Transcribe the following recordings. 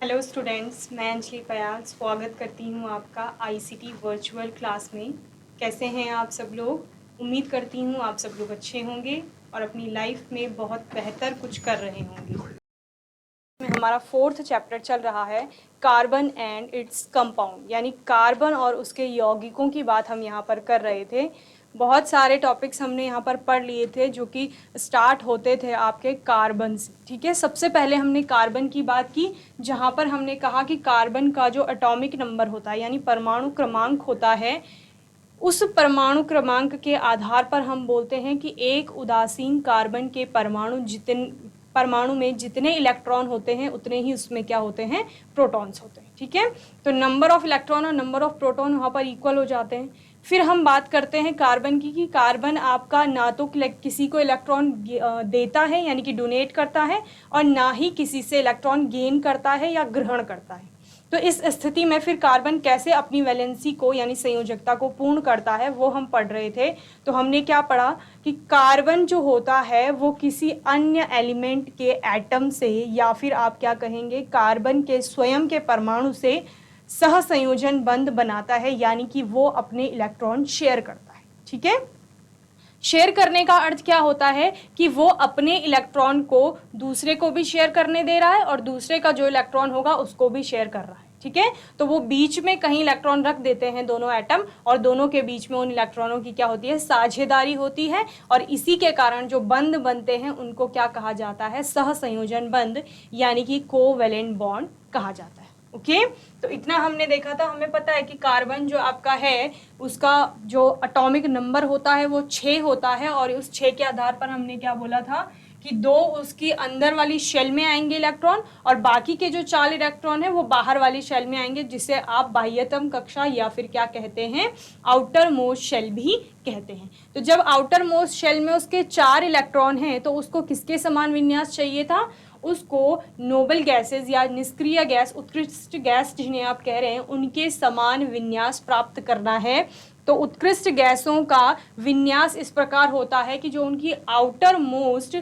Hello students, मैं अंजलि पयाल स्वागत करती हूँ आपका आईसीटी वर्चुअल क्लास में। कैसे हैं आप सब लोग? उम्मीद करती हूँ आप सब लोग अच्छे होंगे और अपनी लाइफ में बहुत बेहतर कुछ कर रहे होंगे। हमारा 4th चैप्टर चल रहा है कार्बन एंड इट्स कंपाउंड, यानी कार्बन और उसके यौगिकों की बात हम यहाँ पर कर रहे थे। बहुत सारे टॉपिक्स हमने यहाँ पर पढ़ लिए थे जो कि स्टार्ट होते थे आपके कार्बन से। ठीक है, सबसे पहले हमने कार्बन की बात की, जहाँ पर हमने कहा कि कार्बन का जो एटॉमिक नंबर होता है यानी परमाणु क्रमांक होता है, उस परमाणु क्रमांक के आधार पर हम बोलते हैं कि एक उदासीन कार्बन के परमाणु में जितने इलेक्ट्रॉन होते हैं उतने ही उसमें क्या होते हैं, प्रोटॉन्स होते हैं। ठीक है, तो नंबर ऑफ इलेक्ट्रॉन और नंबर ऑफ प्रोटॉन वहाँ पर इक्वल हो जाते हैं। फिर हम बात करते हैं कार्बन की कि कार्बन आपका ना तो किसी को इलेक्ट्रॉन देता है यानी कि डोनेट करता है, और ना ही किसी से इलेक्ट्रॉन गेन करता है या ग्रहण करता है। तो इस स्थिति में फिर कार्बन कैसे अपनी वैलेंसी को यानी संयोजकता को पूर्ण करता है वो हम पढ़ रहे थे। तो हमने क्या पढ़ा कि कार्बन जो होता है वो किसी अन्य एलिमेंट के एटम से या फिर आप क्या कहेंगे कार्बन के स्वयं के परमाणु से सह संयोजन बंध बनाता है, यानी कि वो अपने इलेक्ट्रॉन शेयर करता है। ठीक है, शेयर करने का अर्थ क्या होता है कि वो अपने इलेक्ट्रॉन को दूसरे को भी शेयर करने दे रहा है और दूसरे का जो इलेक्ट्रॉन होगा उसको भी शेयर कर रहा है। ठीक है, तो वो बीच में कहीं इलेक्ट्रॉन रख देते हैं दोनों एटम, और दोनों के बीच में उन इलेक्ट्रॉनों की क्या होती है, साझेदारी होती है, और इसी के कारण जो बंध बनते हैं उनको क्या कहा जाता है, सह संयोजन बंध यानी कि कोवेलेंट बॉन्ड कहा जाता है। ओके, तो इतना हमने देखा था। हमें पता है कि कार्बन जो आपका है उसका जो एटॉमिक नंबर होता है वो 6 होता है, और उस 6 के आधार पर हमने क्या बोला था कि 2 उसकी अंदर वाली शेल में आएंगे इलेक्ट्रॉन, और बाकी के जो 4 इलेक्ट्रॉन है वो बाहर वाली शेल में आएंगे, जिसे आप बाह्यतम कक्षा या फिर क्या कहते हैं, आउटर मोस्ट शेल भी कहते हैं। तो जब आउटर मोस्ट शेल में उसके 4 इलेक्ट्रॉन हैं तो उसको किसके समान विन्यास चाहिए था, उसको नोबल गैसेस या निष्क्रिय गैस, उत्कृष्ट गैस जिन्हें आप कह रहे हैं, उनके समान विन्यास प्राप्त करना है। तो उत्कृष्ट गैसों का विन्यास इस प्रकार होता है कि जो उनकी आउटर मोस्ट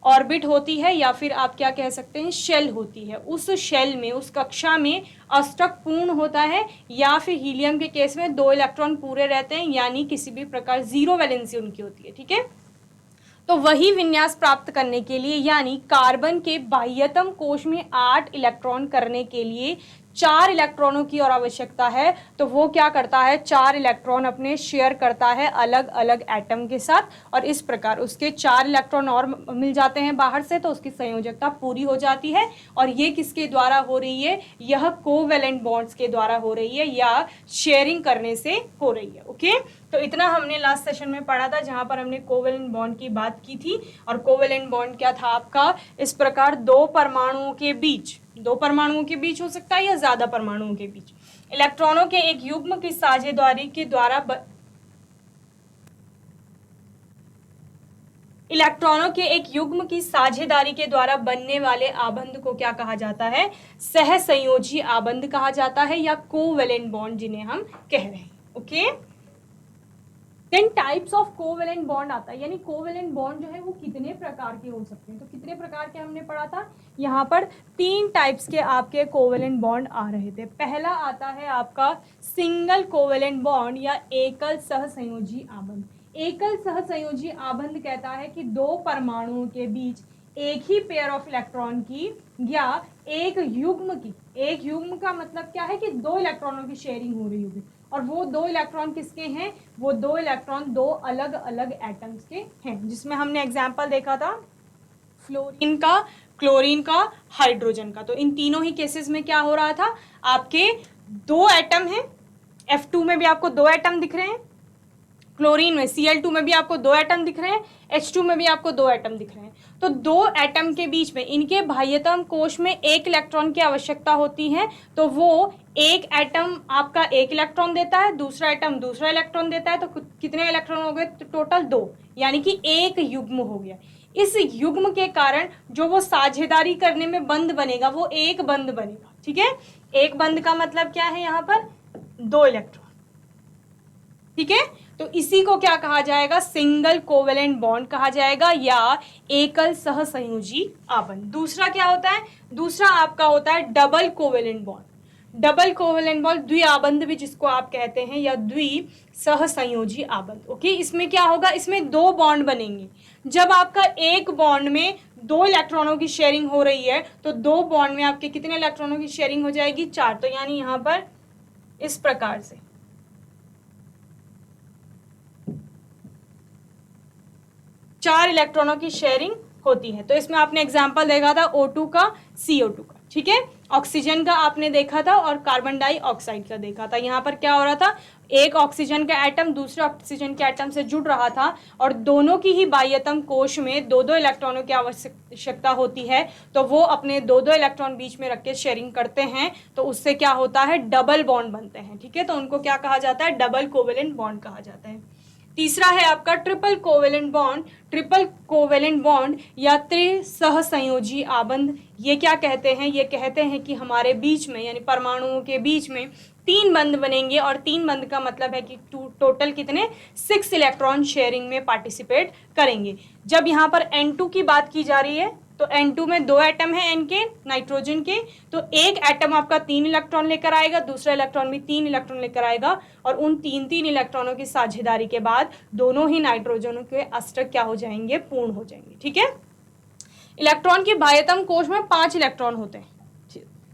ऑर्बिट होती है या फिर आप क्या कह सकते हैं शेल होती है, उस शेल में उस कक्षा में अष्टक पूर्ण होता है, या फिर हीलियम के केस में 2 इलेक्ट्रॉन पूरे रहते हैं, यानी किसी भी प्रकार 0 वैलेंसी उनकी होती है। ठीक है, तो वही विन्यास प्राप्त करने के लिए यानी कार्बन के बाह्यतम कोश में 8 इलेक्ट्रॉन करने के लिए 4 इलेक्ट्रॉनों की और आवश्यकता है। तो वो क्या करता है, 4 इलेक्ट्रॉन अपने शेयर करता है अलग अलग एटम के साथ, और इस प्रकार उसके 4 इलेक्ट्रॉन और मिल जाते हैं बाहर से, तो उसकी संयोजकता पूरी हो जाती है। और ये किसके द्वारा हो रही है, यह कोवेलेंट बॉन्ड्स के द्वारा हो रही है या शेयरिंग करने से हो रही है। ओके, तो इतना हमने लास्ट सेशन में पढ़ा था जहां पर हमने कोवेलेंट बॉन्ड की बात की थी। और कोवेलेंट बॉन्ड क्या था आपका, इस प्रकार 2 परमाणुओं के बीच हो सकता है या ज्यादा परमाणुओं के बीच इलेक्ट्रॉनों के एक युग्म की साझेदारी के द्वारा बनने वाले आबंध को क्या कहा जाता है, सह संयोजी आबंध कहा जाता है या कोवेलेंट बॉन्ड जिन्हें हम कह रहे हैं। Okay, then types of covalent bond आता है, यानी कोवेलेंट बॉन्ड जो है वो कितने प्रकार के हो सकते हैं। तो कितने प्रकार के हमने पढ़ा था, यहाँ पर 3 टाइप्स के आपके कोवेलेंट बॉन्ड आ रहे थे। पहला आता है आपका सिंगल कोवेलेंट बॉन्ड या एकल सहसंयोजी आबंध। एकल सहसंयोजी आबंध कहता है कि 2 परमाणुओं के बीच एक ही पेयर ऑफ इलेक्ट्रॉन की या एक युग्म का मतलब क्या है कि 2 इलेक्ट्रॉनों की शेयरिंग हो रही होगी, और वो 2 इलेक्ट्रॉन किसके हैं, वो 2 इलेक्ट्रॉन 2 अलग अलग एटम्स के हैं, जिसमें हमने एग्जांपल देखा था फ्लोरीन का, क्लोरीन का, हाइड्रोजन का। तो इन तीनों ही केसेस में क्या हो रहा था, आपके 2 एटम हैं, F2 में भी आपको 2 एटम दिख रहे हैं, क्लोरीन में Cl2 में भी आपको 2 एटम दिख रहे हैं, H2 में भी आपको 2 एटम दिख रहे हैं। तो 2 एटम के बीच में इनके बाह्यतम कोश में 1 इलेक्ट्रॉन की आवश्यकता होती है। तो वो एक एटम आपका 1 इलेक्ट्रॉन देता है, दूसरा एटम दूसरा इलेक्ट्रॉन देता है, तो कितने इलेक्ट्रॉन हो गए, तो टोटल 2, यानी कि एक युग्म हो गया। इस युग्म के कारण जो वो साझेदारी करने में बंध बनेगा वो एक बंध बनेगा। ठीक है, एक बंध का मतलब क्या है, यहाँ पर 2 इलेक्ट्रॉन। ठीक है, तो इसी को क्या कहा जाएगा, सिंगल कोवेलेंट बॉन्ड कहा जाएगा या एकल सहसंयोजी आबंध। दूसरा क्या होता है, दूसरा आपका होता है double covalent bond. Double covalent bond द्विआबंध भी जिसको आप कहते हैं, या द्वि सहसंयोजी आबंध। ओके, इसमें क्या होगा, इसमें दो बॉन्ड बनेंगे। जब आपका एक बॉन्ड में दो इलेक्ट्रॉनों की शेयरिंग हो रही है तो दो बॉन्ड में आपके कितने इलेक्ट्रॉनों की शेयरिंग हो जाएगी, 4। तो यानी यहां पर इस प्रकार से 4 इलेक्ट्रॉनों की शेयरिंग होती है। तो इसमें आपने एग्जांपल देखा था O2 का, CO2 का, ठीक है। ऑक्सीजन का आपने देखा था और कार्बन डाइऑक्साइड का देखा था। यहाँ पर क्या हो रहा था, एक ऑक्सीजन का एटम दूसरे ऑक्सीजन के एटम से जुड़ रहा था और दोनों की ही बाह्यतम कोश में दो दो इलेक्ट्रॉनों की आवश्यकता होती है, तो वो अपने दो दो इलेक्ट्रॉन बीच में रख के शेयरिंग करते हैं, तो उससे क्या होता है, डबल बॉन्ड बनते हैं, ठीक है। तो उनको क्या कहा जाता है, डबल कोवेलेंट बॉन्ड कहा जाता है। तीसरा है आपका triple covalent bond. Triple covalent bond या त्रिसहसंयोजी आबंध, ये क्या कहते हैं, ये कहते हैं कि हमारे बीच में यानी परमाणुओं के बीच में 3 बंध बनेंगे और 3 बंध का मतलब है कि टोटल कितने 6 इलेक्ट्रॉन शेयरिंग में पार्टिसिपेट करेंगे। जब यहाँ पर N2 की बात की जा रही है तो N2 में 2 एटम है N के, नाइट्रोजन के, तो एक एटम आपका 3 इलेक्ट्रॉन लेकर आएगा, दूसरा इलेक्ट्रॉन भी 3 इलेक्ट्रॉन लेकर आएगा और उन 3 इलेक्ट्रॉनों की साझेदारी के बाद दोनों ही नाइट्रोजनों के अष्टक क्या हो जाएंगे, पूर्ण हो जाएंगे, ठीक है। इलेक्ट्रॉन की बाह्यतम कोश में 5 इलेक्ट्रॉन होते हैं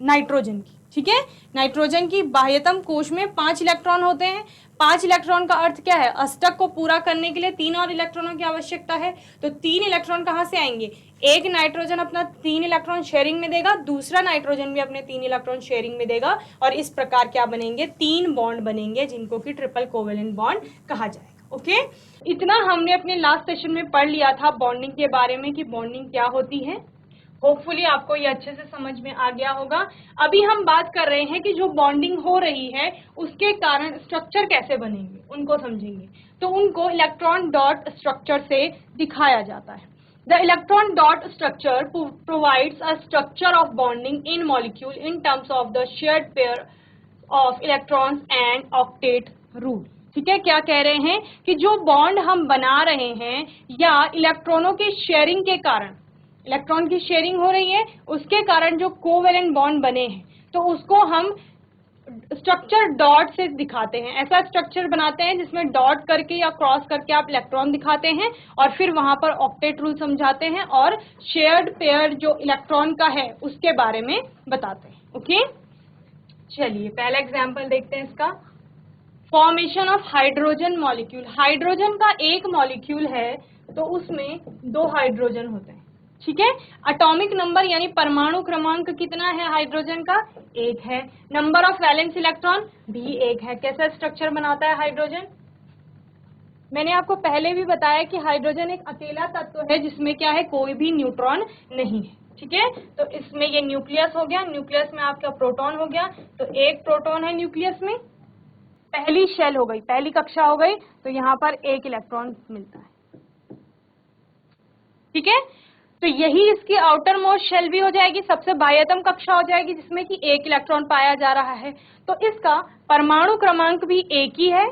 नाइट्रोजन की, ठीक है। नाइट्रोजन की बाह्यतम कोश में 5 इलेक्ट्रॉन होते हैं। 5 इलेक्ट्रॉन का अर्थ क्या है, अष्टक को पूरा करने के लिए 3 और इलेक्ट्रॉनों की आवश्यकता है। तो 3 इलेक्ट्रॉन कहाँ से आएंगे, एक नाइट्रोजन अपना 3 इलेक्ट्रॉन शेयरिंग में देगा, दूसरा नाइट्रोजन भी अपने 3 इलेक्ट्रॉन शेयरिंग में देगा और इस प्रकार क्या बनेंगे, 3 बॉन्ड बनेंगे जिनको कि ट्रिपल कोवेलेंट बॉन्ड कहा जाएगा। ओके, इतना हमने अपने लास्ट सेशन में पढ़ लिया था बॉन्डिंग के बारे में कि बॉन्डिंग क्या होती है। होपफुली आपको ये अच्छे से समझ में आ गया होगा। अभी हम बात कर रहे हैं कि जो बॉन्डिंग हो रही है उसके कारण स्ट्रक्चर कैसे बनेंगे, उनको समझेंगे। तो उनको इलेक्ट्रॉन डॉट स्ट्रक्चर से दिखाया जाता है। The electron dot structure provides a structure of bonding in molecule in terms of the shared pair of electrons and octet rule. ठीक है, क्या कह रहे हैं कि जो बॉन्ड हम बना रहे हैं या इलेक्ट्रॉनों के शेयरिंग के कारण, इलेक्ट्रॉन की शेयरिंग हो रही है उसके कारण जो कोवेलेंट बॉन्ड बने हैं, तो उसको हम स्ट्रक्चर डॉट से दिखाते हैं। ऐसा स्ट्रक्चर बनाते हैं जिसमें डॉट करके या क्रॉस करके आप इलेक्ट्रॉन दिखाते हैं और फिर वहां पर ऑक्टेट रूल समझाते हैं और शेयर्ड पेयर जो इलेक्ट्रॉन का है उसके बारे में बताते हैं। ओके, चलिए पहला एग्जाम्पल देखते हैं इसका। Formation of hydrogen molecule. Hydrogen का एक मॉलिक्यूल है तो उसमें 2 हाइड्रोजन होते हैं, ठीक है। एटॉमिक नंबर यानी परमाणु क्रमांक कितना है हाइड्रोजन का, 1 है। नंबर ऑफ वैलेंस इलेक्ट्रॉन भी 1 है। कैसा स्ट्रक्चर बनाता है हाइड्रोजन, मैंने आपको पहले भी बताया कि हाइड्रोजन एक अकेला तत्व है जिसमें क्या है, कोई भी न्यूट्रॉन नहीं है, ठीक है। तो इसमें ये न्यूक्लियस हो गया, न्यूक्लियस में आपका प्रोटॉन हो गया, तो एक प्रोटॉन है न्यूक्लियस में, पहली शेल हो गई, पहली कक्षा हो गई, तो यहाँ पर 1 इलेक्ट्रॉन मिलता है, ठीक है। तो यही इसकी आउटर मोस्ट शेल भी हो जाएगी, सबसे बाह्यतम कक्षा हो जाएगी जिसमें कि 1 इलेक्ट्रॉन पाया जा रहा है। तो इसका परमाणु क्रमांक भी 1 ही है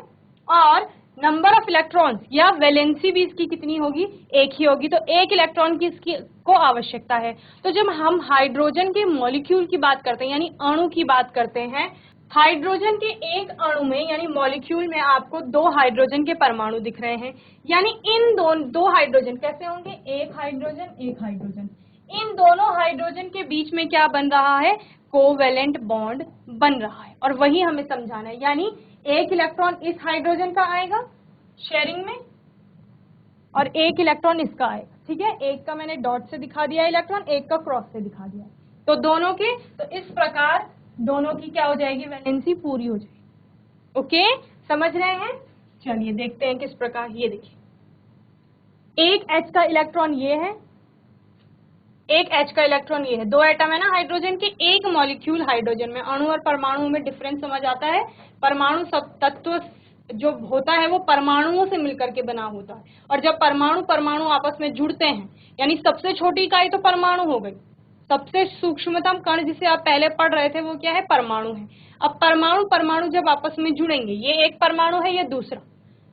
और नंबर ऑफ इलेक्ट्रॉन्स या वैलेंसी भी इसकी कितनी होगी, 1 ही होगी। तो 1 इलेक्ट्रॉन की इसकी को आवश्यकता है। तो जब हम हाइड्रोजन के मॉलिक्यूल की बात करते हैं यानी अणु की बात करते हैं, हाइड्रोजन के एक अणु में यानी मॉलिक्यूल में आपको 2 हाइड्रोजन के परमाणु दिख रहे हैं, यानी इन दो हाइड्रोजन कैसे होंगे, एक हाइड्रोजन। इन दोनों हाइड्रोजन के बीच में क्या बन रहा है, कोवेलेंट बॉन्ड बन रहा है और वही हमें समझाना है। यानी 1 इलेक्ट्रॉन इस हाइड्रोजन का आएगा शेयरिंग में और 1 इलेक्ट्रॉन इसका आएगा, ठीक है। एक का मैंने डॉट से दिखा दिया इलेक्ट्रॉन, एक का क्रॉस से दिखा दिया, तो दोनों के, तो इस प्रकार दोनों की क्या हो जाएगी, वैलेंसी पूरी हो जाएगी। ओके, समझ रहे हैं। चलिए देखते हैं किस प्रकार। ये देखिए, एक H का इलेक्ट्रॉन ये है, एक H का इलेक्ट्रॉन ये है, 2 एटम है ना हाइड्रोजन के, एक मॉलिक्यूल हाइड्रोजन में। अणु और परमाणु में डिफरेंस समझ आता है। परमाणु सब तत्व जो होता है वो परमाणुओं से मिलकर के बना होता है, और जब परमाणु आपस में जुड़ते हैं यानी सबसे छोटी इकाई तो परमाणु हो गई, सबसे सूक्ष्मतम कण जिसे आप पहले पढ़ रहे थे वो क्या है, परमाणु है। अब परमाणु जब आपस में जुड़ेंगे, ये एक परमाणु है, ये दूसरा,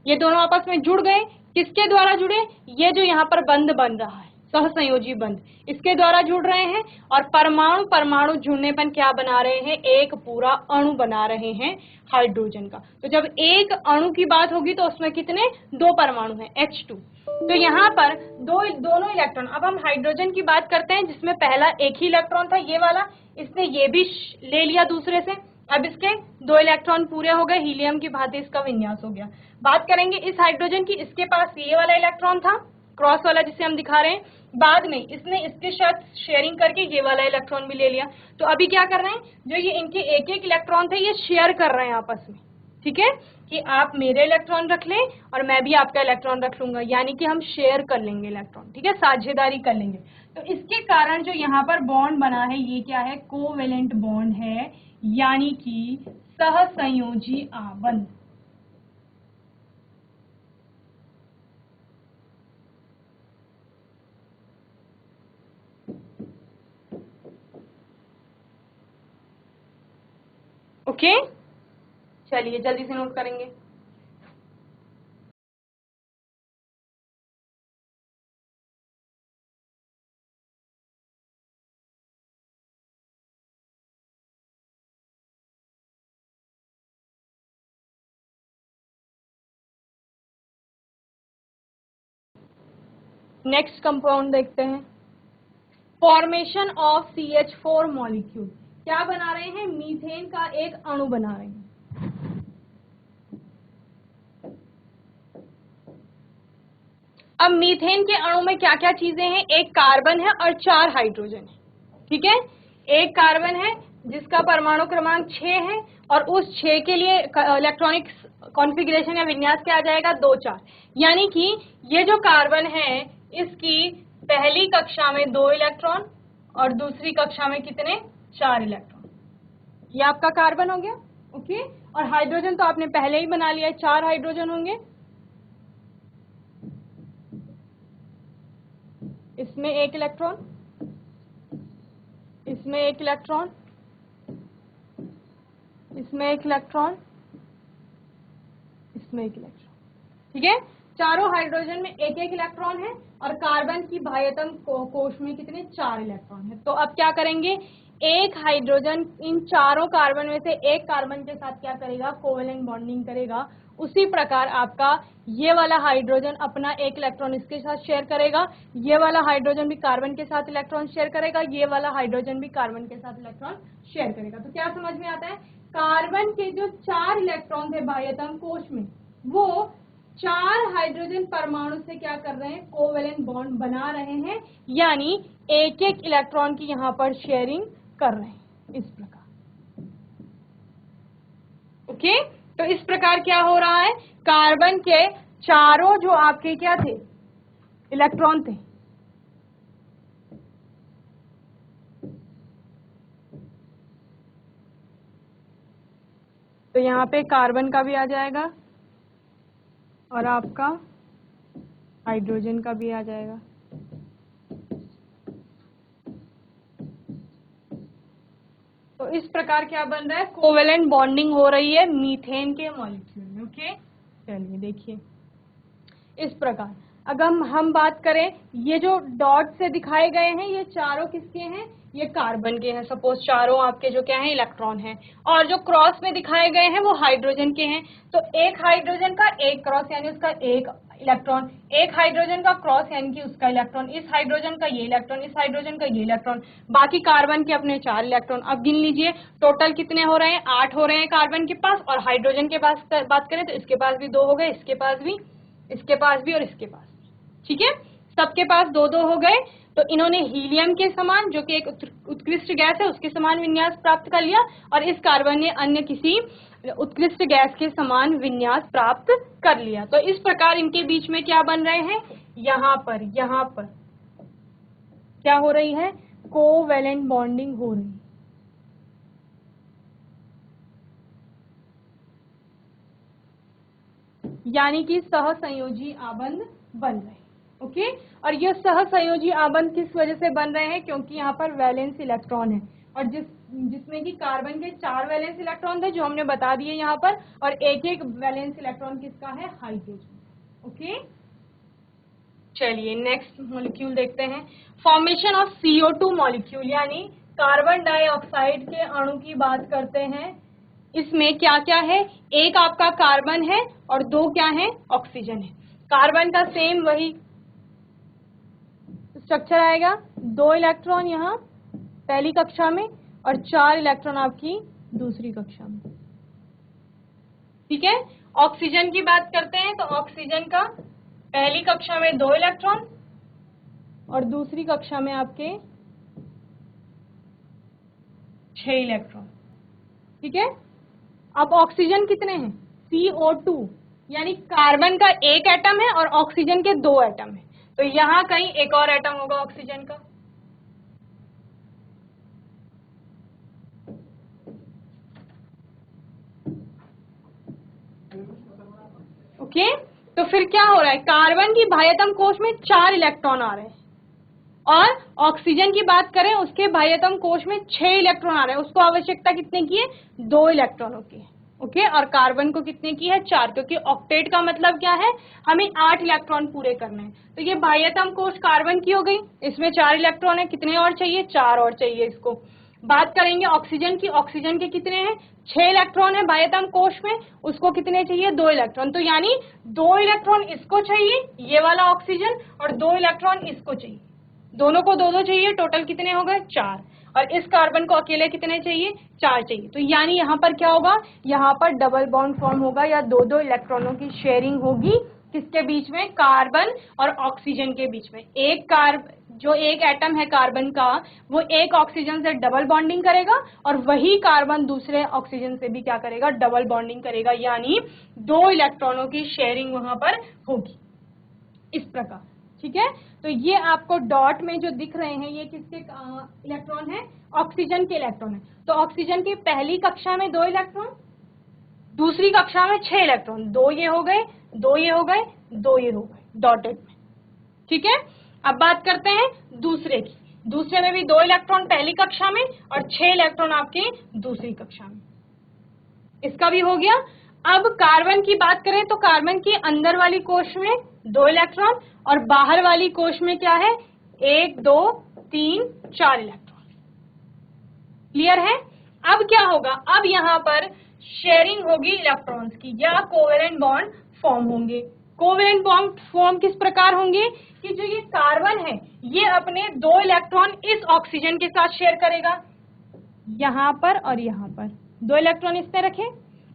ये दोनों आपस में जुड़ गए, किसके द्वारा जुड़े, ये जो यहाँ पर बंध बन रहा है सहसंयोजी बंध, इसके द्वारा जुड़ रहे हैं और परमाणु परमाणु जुड़ने पर क्या बना रहे हैं, एक पूरा अणु बना रहे हैं हाइड्रोजन का। तो जब एक अणु की बात होगी तो उसमें कितने, 2 परमाणु हैं H2। तो यहाँ पर दोनों इलेक्ट्रॉन, अब हम हाइड्रोजन की बात करते हैं जिसमें पहला एक ही इलेक्ट्रॉन था ये वाला, इसने ये भी ले लिया दूसरे से, अब इसके 2 इलेक्ट्रॉन पूरे हो गए, हीलियम की भांति इसका विन्यास हो गया। बात करेंगे इस हाइड्रोजन की, इसके पास ये वाला इलेक्ट्रॉन था क्रॉस वाला जिसे हम दिखा रहे हैं, बाद में इसने इसके साथ शेयरिंग करके ये वाला इलेक्ट्रॉन भी ले लिया। तो अभी क्या कर रहे हैं, जो ये इनके एक एक इलेक्ट्रॉन थे ये शेयर कर रहे हैं आपस में, ठीक है, कि आप मेरे इलेक्ट्रॉन रख लें और मैं भी आपका इलेक्ट्रॉन रख लूंगा, यानी कि हम शेयर कर लेंगे इलेक्ट्रॉन, ठीक है, साझेदारी कर लेंगे। तो इसके कारण जो यहाँ पर बॉन्ड बना है ये क्या है, कोवेलेंट बॉन्ड है, यानी कि सहसंयोजी आबंध। ओके, चलिए जल्दी से नोट करेंगे। नेक्स्ट कंपाउंड देखते हैं, फॉर्मेशन ऑफ CH4 मॉलिक्यूल। क्या बना रहे हैं, मीथेन का एक अणु बना रहे हैं। अब मीथेन के अणु में क्या क्या चीजें हैं, एक कार्बन है और 4 हाइड्रोजन है, ठीक है, एक कार्बन है जिसका परमाणु क्रमांक 6 है और उस 6 के लिए इलेक्ट्रॉनिक कॉन्फ़िगरेशन या विन्यास क्या आ जाएगा, 2 4, यानी कि ये जो कार्बन है इसकी पहली कक्षा में 2 इलेक्ट्रॉन और दूसरी कक्षा में कितने, 4 इलेक्ट्रॉन, ये आपका कार्बन हो गया। ओके, और हाइड्रोजन तो आपने पहले ही बना लिया है, 4 हाइड्रोजन होंगे, इसमें 1 इलेक्ट्रॉन, इसमें 1 इलेक्ट्रॉन, इसमें 1 इलेक्ट्रॉन, इसमें 1 इलेक्ट्रॉन, ठीक है, चारों हाइड्रोजन में 1 1 इलेक्ट्रॉन है और कार्बन की बाह्यतम कोश में कितने, 4 इलेक्ट्रॉन है। तो अब क्या करेंगे, एक हाइड्रोजन इन चारों कार्बन में से एक कार्बन के साथ क्या करेगा, कोवेलेंट बॉन्डिंग करेगा। उसी प्रकार आपका ये वाला हाइड्रोजन अपना 1 इलेक्ट्रॉन इसके साथ शेयर करेगा, ये वाला हाइड्रोजन भी कार्बन के साथ इलेक्ट्रॉन शेयर करेगा, ये वाला हाइड्रोजन भी कार्बन के साथ इलेक्ट्रॉन शेयर करेगा। तो क्या समझ में आता है, कार्बन के जो 4 इलेक्ट्रॉन थे बाह्यतम कोश में, वो 4 हाइड्रोजन परमाणु से क्या कर रहे हैं, कोवेलेंट बॉन्ड बना रहे हैं, यानी एक एक इलेक्ट्रॉन की यहाँ पर शेयरिंग कर रहे हैं इस प्रकार। ओके, तो इस प्रकार क्या हो रहा है, कार्बन के चारों जो आपके क्या थे, इलेक्ट्रॉन थे, तो यहाँ पे कार्बन का भी आ जाएगा और आपका हाइड्रोजन का भी आ जाएगा। तो इस प्रकार क्या बन रहा है, कोवेलेंट बॉन्डिंग हो रही है मीथेन के मॉलिक्यूल में। ओके, चलिए देखिए इस प्रकार। अगर हम बात करें, ये जो डॉट से दिखाए गए हैं ये चारों किसके हैं, ये कार्बन के हैं, सपोज चारों आपके जो क्या हैं, इलेक्ट्रॉन हैं, और जो क्रॉस में दिखाए गए हैं वो हाइड्रोजन के हैं। तो एक हाइड्रोजन का एक क्रॉस यानी उसका 1 इलेक्ट्रॉन, एक हाइड्रोजन का क्रॉस यानी कि उसका इलेक्ट्रॉन, इस हाइड्रोजन का ये इलेक्ट्रॉन, इस हाइड्रोजन का ये इलेक्ट्रॉन, बाकी कार्बन के अपने 4 इलेक्ट्रॉन। अब गिन लीजिए टोटल कितने हो रहे हैं, 8 हो रहे हैं कार्बन के पास, और हाइड्रोजन के पास बात करें तो इसके पास भी 2 हो गए, इसके पास भी, इसके पास भी और इसके पास, ठीक है, सबके पास 2 2 हो गए। तो इन्होंने हीलियम के समान, जो कि एक उत्कृष्ट गैस है, उसके समान विन्यास प्राप्त कर लिया, और इस कार्बन ने अन्य किसी उत्कृष्ट गैस के समान विन्यास प्राप्त कर लिया। तो इस प्रकार इनके बीच में क्या बन रहे हैं, यहाँ पर क्या हो रही है, कोवेलेंट बॉन्डिंग हो रही है। यानी कि सहसंयोजी आबंध बन रहे हैं। ओके, और ये सहसंयोजी आबंध किस वजह से बन रहे हैं, क्योंकि यहाँ पर वैलेंस इलेक्ट्रॉन है, और जिसमें कि कार्बन के 4 वैलेंस इलेक्ट्रॉन थे जो हमने बता दिए यहाँ पर, और एक एक वैलेंस इलेक्ट्रॉन किसका है, हाइड्रोजन। ओके, चलिए नेक्स्ट मॉलिक्यूल देखते हैं। फॉर्मेशन ऑफ CO2 मॉलिक्यूल, यानी कार्बन डाइऑक्साइड के अणु की बात करते हैं। इसमें क्या क्या है, एक आपका कार्बन है और दो क्या है, ऑक्सीजन है। कार्बन का सेम वही स्ट्रक्चर आएगा, 2 इलेक्ट्रॉन यहाँ पहली कक्षा में और 4 इलेक्ट्रॉन आपकी दूसरी कक्षा में। ठीक है, ऑक्सीजन की बात करते हैं तो ऑक्सीजन का पहली कक्षा में 2 इलेक्ट्रॉन और दूसरी कक्षा में आपके 6 इलेक्ट्रॉन। ठीक है, अब ऑक्सीजन कितने हैं, CO2, यानी कार्बन का एक एटम है और ऑक्सीजन के 2 एटम है, तो यहां कहीं एक और एटम होगा ऑक्सीजन का। ओके, तो फिर क्या हो रहा है, कार्बन की बाह्यतम कोश में 4 इलेक्ट्रॉन आ रहे हैं और ऑक्सीजन की बात करें उसके बाह्यतम कोश में 6 इलेक्ट्रॉन आ रहे हैं। उसको आवश्यकता कितने की है, 2 इलेक्ट्रॉनों की है। ओके, और कार्बन को कितने की है, 4, क्योंकि ऑक्टेट का मतलब क्या है, हमें 8 इलेक्ट्रॉन पूरे करने हैं। तो ये बाह्यतम कोश कार्बन की हो गई, इसमें 4 इलेक्ट्रॉन है, कितने और चाहिए, 4 और चाहिए इसको। बात करेंगे ऑक्सीजन की, ऑक्सीजन के कितने हैं, 6 इलेक्ट्रॉन है बाह्यतम कोश में, उसको कितने चाहिए, 2 इलेक्ट्रॉन। तो यानी 2 इलेक्ट्रॉन इसको चाहिए, ये वाला ऑक्सीजन, और 2 इलेक्ट्रॉन इसको चाहिए, दोनों को 2-2 चाहिए, टोटल कितने हो गए, 4। और इस कार्बन को अकेले कितने चाहिए, 4 चाहिए। तो यानी यहाँ पर क्या होगा, यहाँ पर डबल बॉन्ड फॉर्म होगा या 2-2 इलेक्ट्रॉनों की शेयरिंग होगी, किसके बीच में, कार्बन और ऑक्सीजन के बीच में। जो एक एटम है कार्बन का, वो एक ऑक्सीजन से डबल बॉन्डिंग करेगा और वही कार्बन दूसरे ऑक्सीजन से भी क्या करेगा, डबल बॉन्डिंग करेगा, यानी 2 इलेक्ट्रॉनों की शेयरिंग वहां पर होगी, इस प्रकार। ठीक है, तो ये आपको डॉट में जो दिख रहे हैं ये किसके इलेक्ट्रॉन है, ऑक्सीजन के इलेक्ट्रॉन है। तो ऑक्सीजन की पहली कक्षा में 2 इलेक्ट्रॉन, दूसरी कक्षा में 6 इलेक्ट्रॉन, 2 ये हो गए, 2 ये हो गए, 2 ये हो गए डॉटेड में। ठीक है, अब बात करते हैं दूसरे की। दूसरे में भी 2 इलेक्ट्रॉन पहली कक्षा में और 6 इलेक्ट्रॉन आपके दूसरी कक्षा में, इसका भी हो गया। अब कार्बन की बात करें तो कार्बन की अंदर वाली कोश में 2 इलेक्ट्रॉन और बाहर वाली कोश में क्या है, 1 2 3 4 इलेक्ट्रॉन। क्लियर है, अब क्या होगा, अब यहाँ पर शेयरिंग होगी इलेक्ट्रॉन्स की या कोवेलेंट बॉन्ड फॉर्म होंगे। कोवेलेंट बॉन्ड फॉर्म किस प्रकार होंगे कि जो ये कार्बन है ये अपने 2 इलेक्ट्रॉन इस ऑक्सीजन के साथ शेयर करेगा, यहाँ पर और यहाँ पर 2 इलेक्ट्रॉन इसने रखे,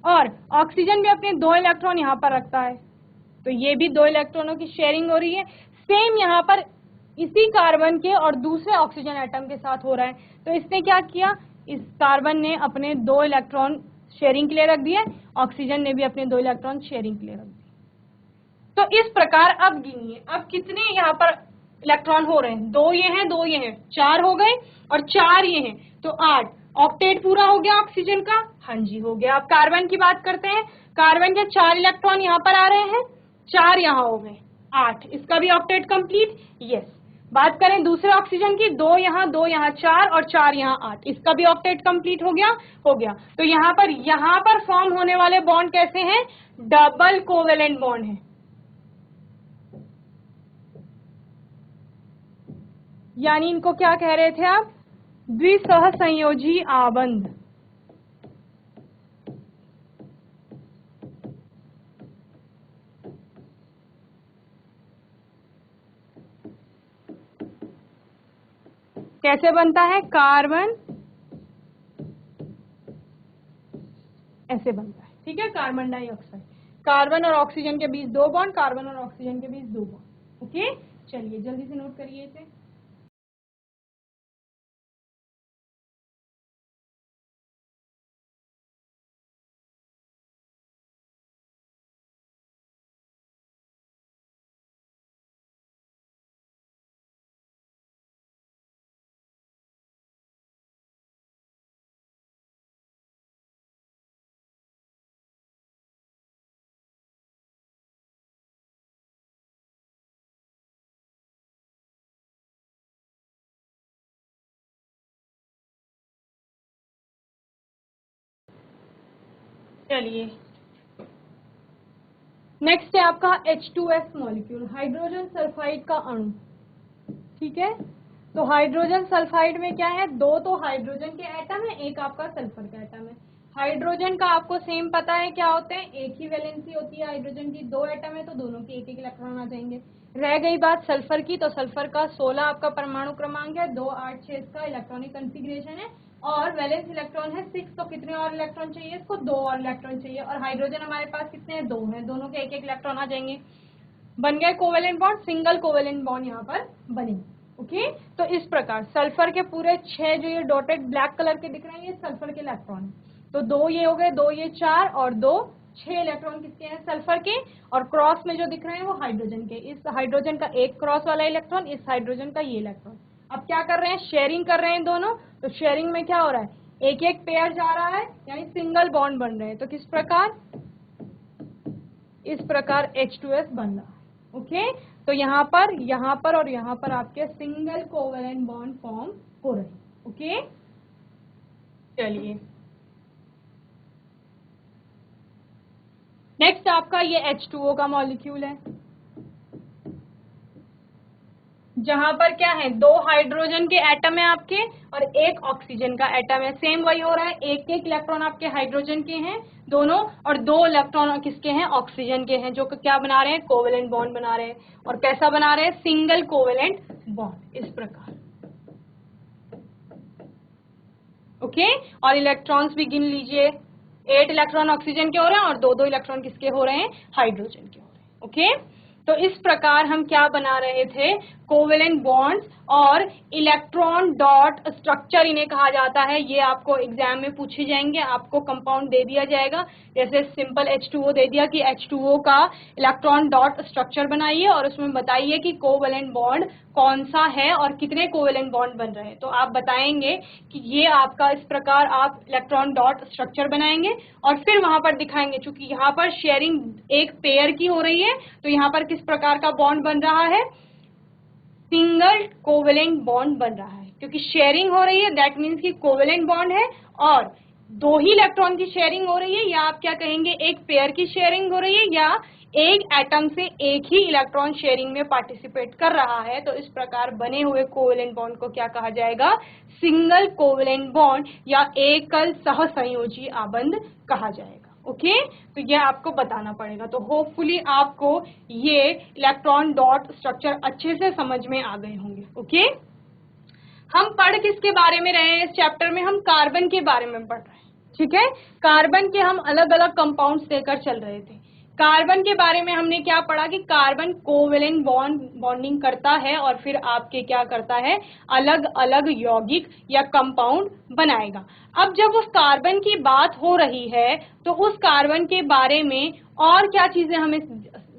और ऑक्सीजन भी अपने 2 इलेक्ट्रॉन यहाँ पर रखता है, तो ये भी 2 इलेक्ट्रॉनों की शेयरिंग हो रही है। सेम यहाँ पर इसी कार्बन के और दूसरे ऑक्सीजन एटम के साथ हो रहा है। तो इसने क्या किया, इस कार्बन ने अपने 2 इलेक्ट्रॉन शेयरिंग के लिए रख दिए, ऑक्सीजन ने भी अपने 2 इलेक्ट्रॉन शेयरिंग के लिए रख दिए। तो इस प्रकार अब गिनिए, अब कितने यहाँ पर इलेक्ट्रॉन हो रहे हैं, 2 ये हैं, 2 ये हैं, 4 हो गए और 4 ये हैं, तो 8। ऑक्टेट पूरा हो गया ऑक्सीजन का, हाँ जी हो गया। अब कार्बन की बात करते हैं, कार्बन के 4 इलेक्ट्रॉन यहाँ पर आ रहे हैं, 4 यहाँ हो गए, 8, इसका भी ऑक्टेट कंप्लीट। यस, बात करें दूसरे ऑक्सीजन की, 2 यहाँ 4 और 4 यहाँ 8, इसका भी ऑक्टेट कंप्लीट हो गया, हो गया। तो यहाँ पर फॉर्म होने वाले बॉन्ड कैसे हैं, डबल कोवेलेंट बॉन्ड है, यानी इनको क्या कह रहे थे आप, द्विसहसंयोजी आबंध। कैसे बनता है, कार्बन ऐसे बनता है। ठीक है, कार्बन डाइऑक्साइड, कार्बन और ऑक्सीजन के बीच 2 बॉन्ड, कार्बन और ऑक्सीजन के बीच 2 बॉन्ड। ओके, चलिए जल्दी से नोट करिए इसे। चलिए नेक्स्ट है आपका H2S मॉलिक्यूल, हाइड्रोजन सल्फाइड का अणु। ठीक है, तो हाइड्रोजन सल्फाइड में क्या है, दो तो हाइड्रोजन के एटम है, एक आपका सल्फर का एटम है। हाइड्रोजन का आपको सेम पता है क्या होते हैं, एक ही वैलेंसी होती है हाइड्रोजन की, दो एटम है तो दोनों के एक एक इलेक्ट्रॉन आ जाएंगे। रह गई बात सल्फर की, तो सल्फर का 16 आपका परमाणु क्रमांक है, 2 8 6 इसका इलेक्ट्रॉनिक कॉन्फ़िगरेशन है और वैलेंस इलेक्ट्रॉन है 6, तो कितने और इलेक्ट्रॉन चाहिए इसको, 2 और इलेक्ट्रॉन चाहिए। और हाइड्रोजन हमारे पास कितने हैं, 2 हैं, दोनों के एक एक इलेक्ट्रॉन आ जाएंगे। बन गए covalent bond, single covalent bond यहाँ पर बनेंगे। ओके, तो इस प्रकार सल्फर के पूरे 6 जो ये डॉटेड ब्लैक कलर के दिख रहे हैं ये सल्फर के इलेक्ट्रॉन है। तो 2 ये हो गए, 2 ये 4 और 2 6 इलेक्ट्रॉन किसके हैं, सल्फर के। और क्रॉस में जो दिख रहे हैं वो हाइड्रोजन के, इस हाइड्रोजन का एक क्रॉस वाला इलेक्ट्रॉन, इस हाइड्रोजन का ये इलेक्ट्रॉन। अब क्या कर रहे हैं, शेयरिंग कर रहे हैं दोनों। तो शेयरिंग में क्या हो रहा है, एक एक पेयर जा रहा है यानी सिंगल बॉन्ड बन रहे हैं। तो किस प्रकार, इस प्रकार H2S बन रहा है। ओके, तो यहाँ पर और यहाँ पर आपके सिंगल कोवेलेंट बॉन्ड फॉर्म हो रहे हैं। ओके, चलिए नेक्स्ट आपका ये H2O का मॉलिक्यूल है, जहां पर क्या है, 2 हाइड्रोजन के एटम है आपके और 1 ऑक्सीजन का एटम है। सेम वही हो रहा है, एक एक इलेक्ट्रॉन आपके हाइड्रोजन के हैं दोनों और 2 इलेक्ट्रॉन किसके हैं, ऑक्सीजन के हैं, जो क्या बना रहे हैं, कोवेलेंट बॉन्ड बना रहे हैं। और कैसा बना रहे हैं, सिंगल कोवेलेंट बॉन्ड, इस प्रकार। ओके, और इलेक्ट्रॉन्स भी गिन लीजिए, 8 इलेक्ट्रॉन ऑक्सीजन के हो रहे हैं और 2 इलेक्ट्रॉन किसके हो रहे हैं, हाइड्रोजन के हो रहे हैं। ओके, तो इस प्रकार हम क्या बना रहे थे, कोवेलेंट बॉन्ड्स और इलेक्ट्रॉन डॉट स्ट्रक्चर इन्हें कहा जाता है। ये आपको एग्जाम में पूछे जाएंगे, आपको कंपाउंड दे दिया जाएगा, जैसे सिंपल H2O दे दिया कि H2O का इलेक्ट्रॉन डॉट स्ट्रक्चर बनाइए और उसमें बताइए कि कोवेलेंट बॉन्ड कौन सा है और कितने कोवेलेंट बॉन्ड बन रहे हैं। तो आप बताएंगे कि ये आपका, इस प्रकार आप इलेक्ट्रॉन डॉट स्ट्रक्चर बनाएंगे और फिर वहां पर दिखाएंगे, चूंकि यहाँ पर शेयरिंग एक पेयर की हो रही है तो यहाँ पर किस प्रकार का बॉन्ड बन रहा है, सिंगल कोवेलेंट बॉन्ड बन रहा है। क्योंकि शेयरिंग हो रही है दैट मीन्स कि कोवेलेंट बॉन्ड है और 2 ही इलेक्ट्रॉन की शेयरिंग हो रही है, या आप क्या कहेंगे, एक पेयर की शेयरिंग हो रही है, या एक एटम से एक ही इलेक्ट्रॉन शेयरिंग में पार्टिसिपेट कर रहा है। तो इस प्रकार बने हुए कोवेलेंट बॉन्ड को क्या कहा जाएगा, सिंगल कोवेलेंट बॉन्ड या एकल सहसंयोजी आबंध कहा जाएगा। ओके, तो ये आपको बताना पड़ेगा। तो होपफुली आपको ये इलेक्ट्रॉन डॉट स्ट्रक्चर अच्छे से समझ में आ गए होंगे। ओके, हम पढ़ किसके बारे में रहे हैं इस चैप्टर में, हम कार्बन के बारे में पढ़ रहे हैं। ठीक है, कार्बन के हम अलग अलग कंपाउंड्स देकर चल रहे थे। कार्बन के बारे में हमने क्या पढ़ा कि कार्बन कोवेलेंट बॉन्डिंग करता है और फिर आपके क्या करता है, अलग अलग यौगिक या कंपाउंड बनाएगा। अब जब उस कार्बन की बात हो रही है तो उस कार्बन के बारे में और क्या चीजें हमें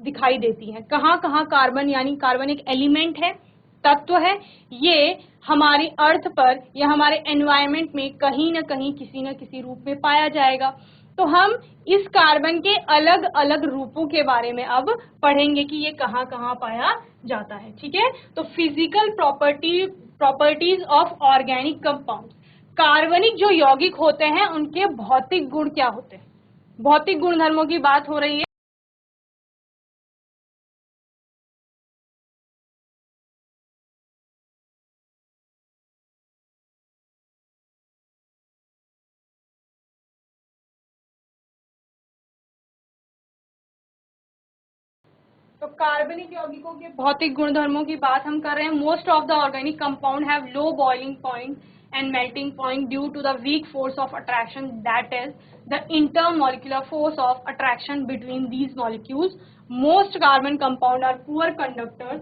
दिखाई देती हैं, कहाँ कहाँ कार्बन, यानी कार्बन एक एलिमेंट है, तत्व है, ये हमारी अर्थ पर या हमारे एनवायरमेंट में कहीं ना कहीं किसी न किसी रूप में पाया जाएगा। तो हम इस कार्बन के अलग अलग रूपों के बारे में अब पढ़ेंगे कि ये कहाँ कहाँ पाया जाता है। ठीक है, तो physical properties of organic compound, कार्बनिक जो यौगिक होते हैं उनके भौतिक गुण क्या होते हैं, भौतिक गुणधर्मों की बात हो रही है। तो कार्बनिक यौगिकों के भौतिक गुणधर्मों की बात हम कर रहे हैं। Most of the organic compound have low boiling point and melting point due to the weak force of attraction, that is the intermolecular force of attraction between these molecules. Most carbon compound are poor conductors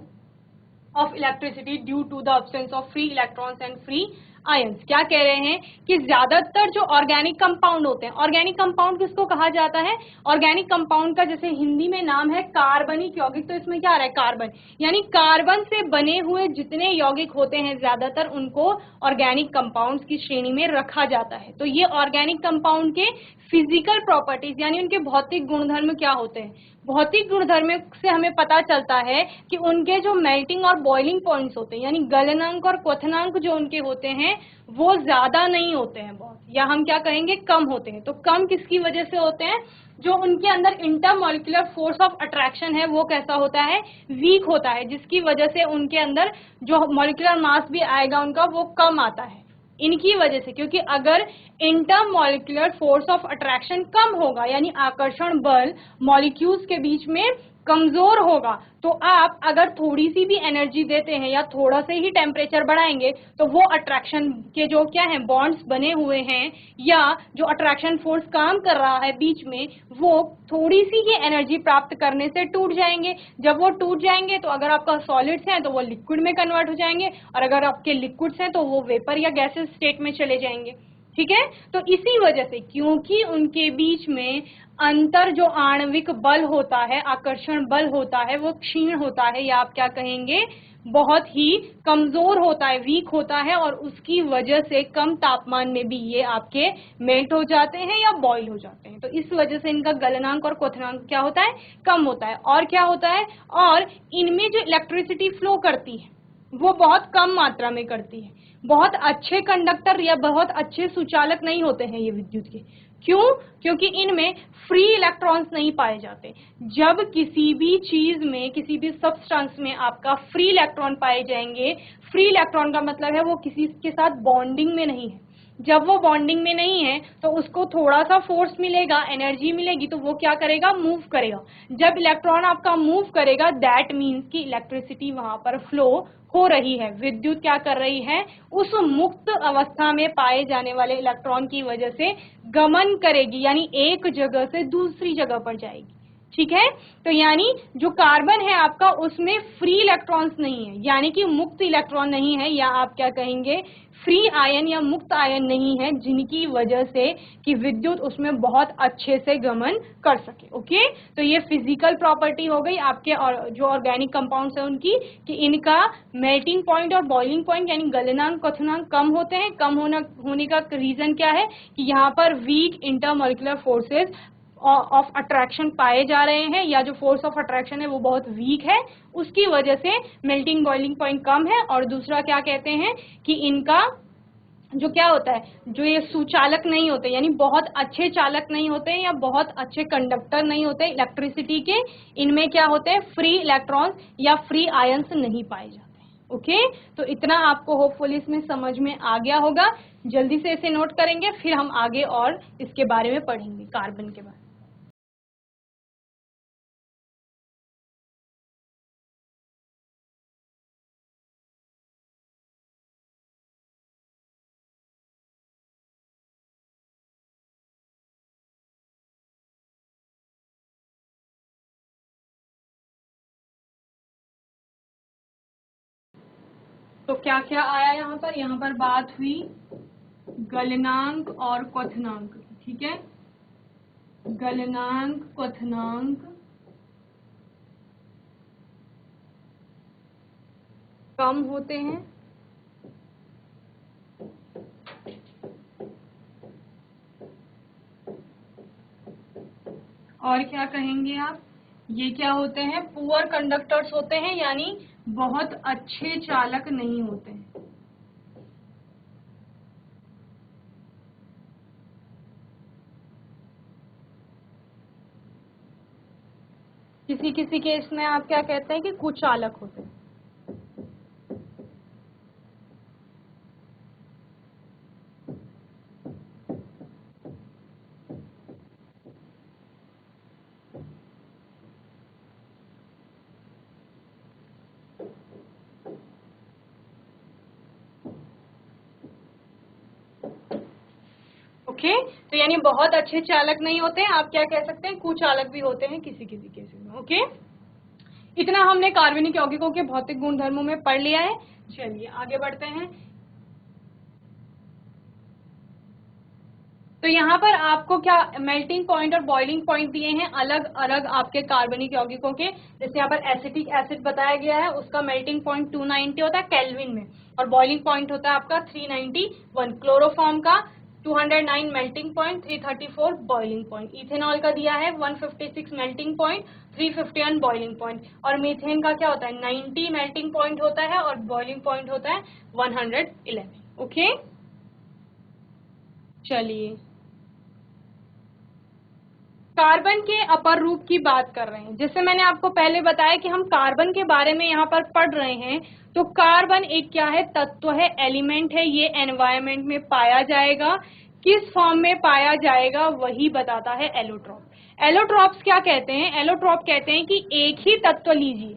of electricity due to the absence of free electrons and free ions. क्या कह रहे हैं कि ज्यादातर जो organic compound होते हैं, organic compound किसको कहा जाता है, ऑर्गेनिक कंपाउंड का जैसे हिंदी में नाम है कार्बनिक यौगिक, तो इसमें क्या आ रहा है, कार्बन, यानी कार्बन से बने हुए जितने यौगिक होते हैं ज्यादातर उनको ऑर्गेनिक कंपाउंड्स की श्रेणी में रखा जाता है। तो ये ऑर्गेनिक कंपाउंड के फिजिकल प्रॉपर्टीज यानी उनके भौतिक गुणधर्म क्या होते हैं, भौतिक गुणधर्म से हमें पता चलता है कि उनके जो मेल्टिंग और बॉइलिंग पॉइंट्स होते हैं यानी गलनांक और क्वथनांक जो उनके होते हैं वो ज्यादा नहीं होते हैं बहुत, या हम क्या कहेंगे कम होते हैं। तो कम किसकी वजह से होते हैं? जो उनके अंदर इंटरमॉलिक्यूलर फोर्स ऑफ अट्रैक्शन है वो कैसा होता है? वीक होता है, जिसकी वजह से उनके अंदर जो मॉलिक्यूलर मास भी आएगा उनका वो कम आता है इनकी वजह से। क्योंकि अगर इंटरमॉलिक्यूलर फोर्स ऑफ अट्रैक्शन कम होगा यानी आकर्षण बल मॉलिक्यूल्स के बीच में कमजोर होगा, तो आप अगर थोड़ी सी भी एनर्जी देते हैं या थोड़ा से ही टेम्परेचर बढ़ाएंगे तो वो अट्रैक्शन के जो क्या है बॉन्ड्स बने हुए हैं या जो अट्रैक्शन फोर्स काम कर रहा है बीच में, वो थोड़ी सी ही एनर्जी प्राप्त करने से टूट जाएंगे। जब वो टूट जाएंगे तो अगर आपका सॉलिड्स हैं तो वो लिक्विड में कन्वर्ट हो जाएंगे, और अगर आपके लिक्विड्स हैं तो वो वेपर या गैसेस स्टेट में चले जाएंगे। ठीक है, तो इसी वजह से क्योंकि उनके बीच में अंतर जो आणविक बल होता है, आकर्षण बल होता है, वो क्षीण होता है या आप क्या कहेंगे बहुत ही कमजोर होता है, वीक होता है, और उसकी वजह से कम तापमान में भी ये आपके मेल्ट हो जाते हैं या बॉईल हो जाते हैं। तो इस वजह से इनका गलनांक और क्वथनांक क्या होता है? कम होता है। और क्या होता है? और इनमें जो इलेक्ट्रिसिटी फ्लो करती है वो बहुत कम मात्रा में करती है। बहुत अच्छे कंडक्टर या बहुत अच्छे सुचालक नहीं होते हैं ये विद्युत के। क्यों? क्योंकि इनमें फ्री इलेक्ट्रॉन्स नहीं पाए जाते। जब किसी भी चीज में, किसी भी सब्सटेंस में आपका फ्री इलेक्ट्रॉन पाए जाएंगे, फ्री इलेक्ट्रॉन का मतलब है वो किसी के साथ बॉन्डिंग में नहीं है। जब वो बॉन्डिंग में नहीं है तो उसको थोड़ा सा फोर्स मिलेगा, एनर्जी मिलेगी, तो वो क्या करेगा? मूव करेगा। जब इलेक्ट्रॉन आपका मूव करेगा दैट मीन्स कि इलेक्ट्रिसिटी वहां पर फ्लो हो रही है, विद्युत क्या कर रही है? उस मुक्त अवस्था में पाए जाने वाले इलेक्ट्रॉन की वजह से गमन करेगी, यानी एक जगह से दूसरी जगह पर जाएगी। ठीक है, तो यानी जो कार्बन है आपका उसमें फ्री इलेक्ट्रॉन्स नहीं है, यानी कि मुक्त इलेक्ट्रॉन नहीं है, या आप क्या कहेंगे फ्री आयन या मुक्त आयन नहीं है, जिनकी वजह से कि विद्युत उसमें बहुत अच्छे से गमन कर सके। ओके, तो ये फिजिकल प्रॉपर्टी हो गई आपके, और जो ऑर्गेनिक कंपाउंड्स है उनकी, कि इनका मेल्टिंग पॉइंट और बॉइलिंग पॉइंट यानी गलनांक क्वथनांक कम होते हैं। कम होने का रीजन क्या है? कि यहाँ पर weak intermolecular forces of attraction पाए जा रहे हैं, या जो फोर्स ऑफ अट्रैक्शन है वो बहुत वीक है, उसकी वजह से मेल्टिंग बॉइलिंग पॉइंट कम है। और दूसरा क्या कहते हैं कि इनका जो क्या होता है, जो ये सुचालक नहीं होते, यानी बहुत अच्छे चालक नहीं होते या बहुत अच्छे कंडक्टर नहीं होते इलेक्ट्रिसिटी के, इनमें क्या होते हैं फ्री इलेक्ट्रॉन्स या फ्री आयंस नहीं पाए जाते हैं। ओके, तो इतना आपको होपफुली इसमें समझ में आ गया होगा। जल्दी से इसे नोट करेंगे, फिर हम आगे और इसके बारे में पढ़ेंगे, कार्बन के बारे में। तो क्या क्या आया यहाँ पर? यहाँ पर बात हुई गलनांक और क्वथनांक की। ठीक है, गलनांक क्वथनांक कम होते हैं, और क्या कहेंगे आप? ये क्या होते हैं? पुअर कंडक्टर्स होते हैं, यानी बहुत अच्छे चालक नहीं होते हैं। किसी किसी केस में आप क्या कहते हैं कि कुचालक होते हैं। ओके, तो यानी बहुत अच्छे चालक नहीं होते हैं, आप क्या कह सकते हैं कुचालक भी होते हैं किसी किसी केस में। ओके, इतना हमने कार्बनिक यौगिकों के भौतिक गुणधर्मों में पढ़ लिया है। चलिए आगे बढ़ते हैं। तो यहाँ पर आपको क्या मेल्टिंग पॉइंट और बॉइलिंग पॉइंट दिए हैं अलग अलग आपके कार्बनिक यौगिकों के। जैसे यहाँ पर एसिटिक एसिड बताया गया है, उसका मेल्टिंग पॉइंट 290 होता है केल्विन में, और बॉइलिंग पॉइंट होता है आपका 391। क्लोरोफॉर्म का 209 melting point, 334 boiling point. Ethanol का दिया है 156 मेल्टिंग पॉइंट, 351 बॉइलिंग पॉइंट। और मीथेन का क्या होता है? 90 मेल्टिंग पॉइंट होता है और बॉइलिंग पॉइंट होता है 111। ओके, चलिए, कार्बन के अपर रूप की बात कर रहे हैं। जैसे मैंने आपको पहले बताया कि हम कार्बन के बारे में यहाँ पर पढ़ रहे हैं, तो कार्बन एक क्या है, तत्व है, एलिमेंट है। ये एनवायरमेंट में पाया जाएगा। किस फॉर्म में पाया जाएगा वही बताता है एलोट्रॉप। एलोट्रॉप्स क्या कहते हैं, एलोट्रॉप कहते हैं कि एक ही तत्व लीजिए।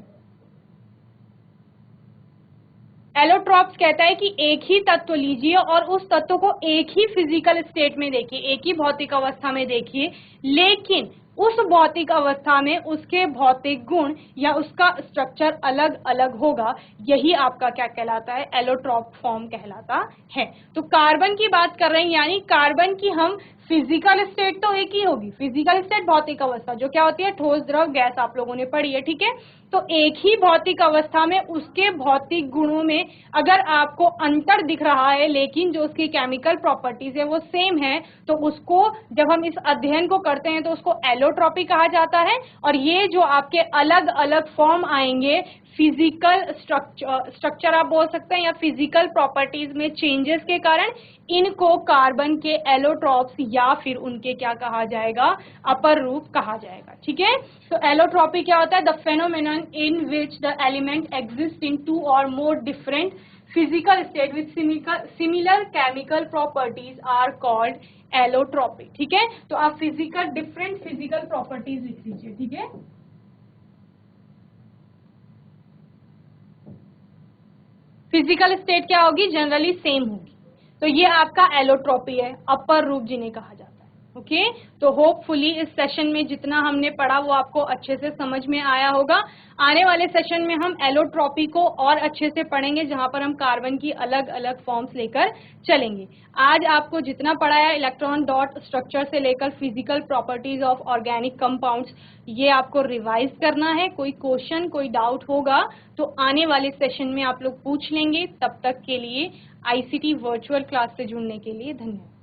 एलोट्रॉप्स कहता है कि एक ही तत्व लीजिए और उस तत्व को एक ही फिजिकल स्टेट में देखिए, एक ही भौतिक अवस्था में देखिए, लेकिन उस भौतिक अवस्था में उसके भौतिक गुण या उसका स्ट्रक्चर अलग अलग होगा। यही आपका क्या कहलाता है, एलोट्रॉप फॉर्म कहलाता है। तो कार्बन की बात कर रहे हैं, यानी कार्बन की हम फिजिकल स्टेट तो एक ही होगी, फिजिकल स्टेट भौतिक अवस्था जो क्या होती है, ठोस, द्रव, गैस, आप लोगों ने पढ़ी है, ठीक है। तो एक ही भौतिक अवस्था में उसके भौतिक गुणों में अगर आपको अंतर दिख रहा है, लेकिन जो उसकी केमिकल प्रॉपर्टीज है वो सेम है, तो उसको जब हम इस अध्ययन को करते हैं तो उसको एलोट्रॉपी कहा जाता है। और ये जो आपके अलग अलग फॉर्म आएंगे, फिजिकल स्ट्रक्चर आप बोल सकते हैं, या फिजिकल प्रॉपर्टीज में चेंजेस के कारण, इनको कार्बन के एलोट्रॉप्स या फिर उनके क्या कहा जाएगा, अपर रूप कहा जाएगा, ठीक है। तो एलोट्रॉपी क्या होता है, the phenomenon in which the element exist in two or more different physical state with similar chemical properties are called allotropy, ठीक है। तो आप डिफरेंट फिजिकल प्रॉपर्टीज लिख लीजिए, ठीक है। फिजिकल स्टेट क्या होगी, जनरली सेम होगी। तो ये आपका एलोट्रॉपी है, अपर रूप जिन्हें कहा जाता है। ओके, तो होपफुली इस सेशन में जितना हमने पढ़ा वो आपको अच्छे से समझ में आया होगा। आने वाले सेशन में हम एलोट्रॉपी को और अच्छे से पढ़ेंगे, जहां पर हम कार्बन की अलग अलग फॉर्म्स लेकर चलेंगे। आज आपको जितना पढ़ाया, इलेक्ट्रॉन डॉट स्ट्रक्चर से लेकर physical properties of organic compounds, ये आपको रिवाइज करना है। कोई क्वेश्चन, कोई डाउट होगा तो आने वाले सेशन में आप लोग पूछ लेंगे। तब तक के लिए आईसीटी वर्चुअल क्लास से जुड़ने के लिए धन्यवाद।